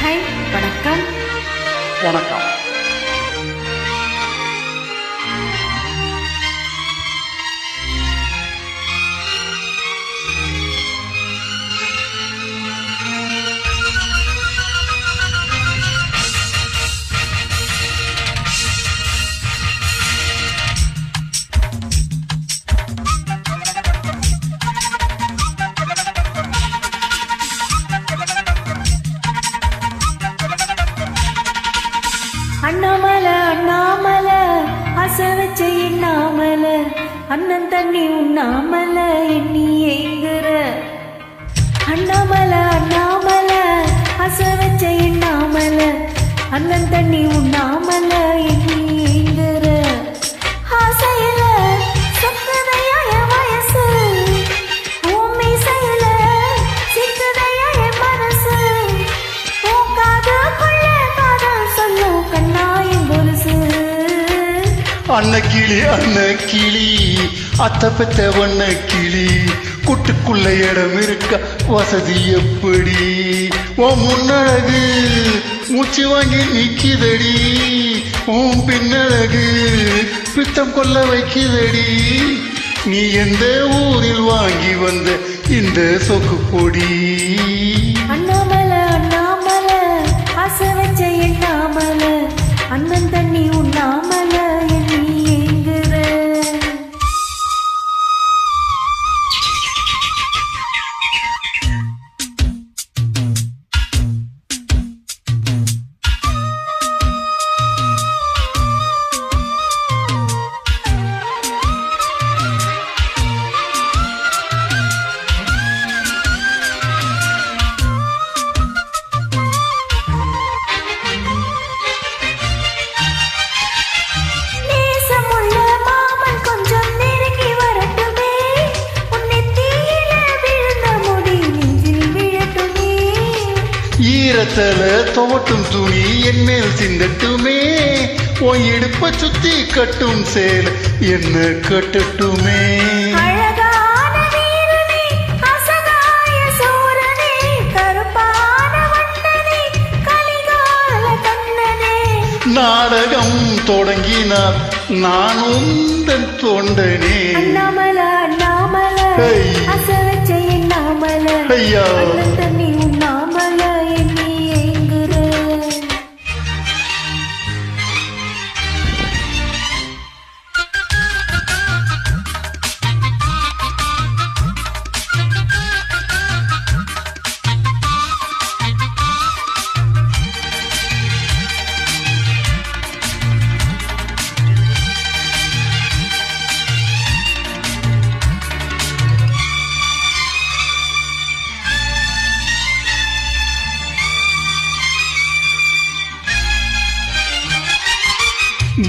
Hi, வணக்கம். வணக்கம். அண்ணாமல அண்ணாமல ஆசை வச்ச எண்ணாமல அண்ணன் தண்ணி உண்ணாமல எண்ணி ஏங்குற. அண்ணாமல அண்ணாமல ஆசை வச்ச எண்ணாமல அண்ணன் தண்ணி உண்ணாமல எண்ணி ஏங்குற. ஆசையில சொத்ததையா என் வயசு, உண்மை செயல சித்ததையா என் மனசு, உன் காதுக்குள்ள காதல் சொல்லும் கண்ணாயின் கொலுசு. அன்ன கிளி அத்த பெத்த வண்ண கிளி, கூட்டுக்குள்ள இடம் இருக்க வசதி எப்படி? உன் முன்னழகு மூச்சு வாங்கி நிக்கிதடி, உன் பின்னழகு பித்தம் கொள்ள வைக்குதடி. நீ எந்த ஊரில் வாங்கி வந்த இந்த சொக்கு பொடி? அண்ணாமல அண்ணாமல ஆசை வச்ச எண்ணாமல அண்ணன் தண்ணி உண்ணாமல எண்ணி ஏங்குற. ஈரத்தல துவட்டும் துணி என் மேல் சிந்தட்டுமே, உன் இடுப்ப சுத்தி கட்டும் சேல என்ன கட்டட்டுமே. அழகான வீரனே, அசகாய சூரனே, கருப்பான வண்ணனே, கலிகால கண்ணனே. நாடகம் தொடங்கினார் நான் உந்தன் தொண்டனே. அண்ணாமல அண்ணாமல ஆசை வச்ச எண்ணாமல ஐயா அண்ணன் தண்ணி உண்ணாமல எண்ணி ஏங்குற.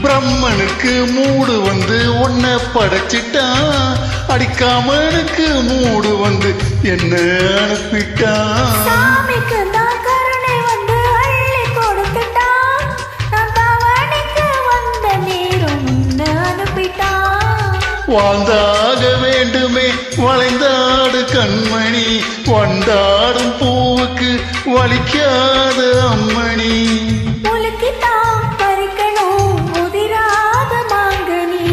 பிரம்மனுக்கு மூடு வந்து உன்னை படைச்சிட்டான், அடிக்காமனுக்கு மூடு வந்து என்ன அனுப்பிட்டான். சாமிக்கு தான் கருணை வந்து அள்ளி கொடுத்துட்டான், நான் பவனிக்கு வந்த நேரம் உன்னை அனுப்பிட்டான். வாழ்ந்தாக வேண்டுமே வளைந்தாடு கண்மணி, வந்தாடும் பூவுக்கு வலிக்காத அம்மணி. உலுக்கித்தான் பறிக்கணும் உதிராத மாங்கனி.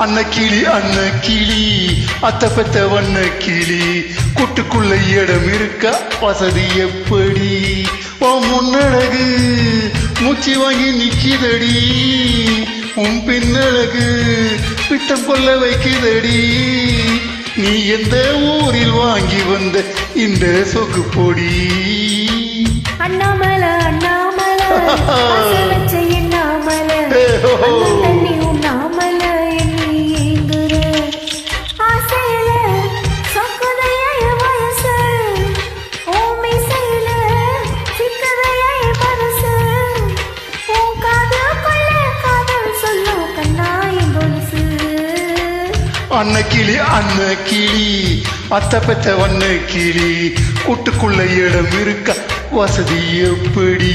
அன்ன கிளி அத்த பெத்த வண்ண கிளி, கூட்டுக்குள்ள இடம் இருக்க வசதி எப்படி? உன் முன்னழகு மூச்சு வாங்கி நிக்கிதடி, உன் பின்னழகு பித்தம் கொள்ள வைக்குதடி. நீ எந்த ஊரில் வாங்கி வந்த இந்த சொக்கு பொடி? அண்ணாமல அண்ணாமல ஆசை வச்ச எண்ணாமல அண்ணன் தண்ணி உண்ணாமல எண்ணி ஏங்குற. ஆசையில சொக்குதையா என் வயசு, உண்மை செயல சிக்கதையா என் மனசு, உன் காதுக்குள்ள காதல் சொல்லும் கண்ணாயின் கொலுசு. அன்ன கிளி அத்த பெத்த வண்ண கிளி, கூட்டுக்குள்ள இடம் இருக்க வசதி எப்படி?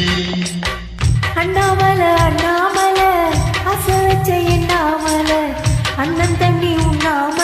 அண்ணாமல அண்ணாமல ஆசை வச்ச எண்ணாமல அண்ணன் தண்ணி உண்ணாமல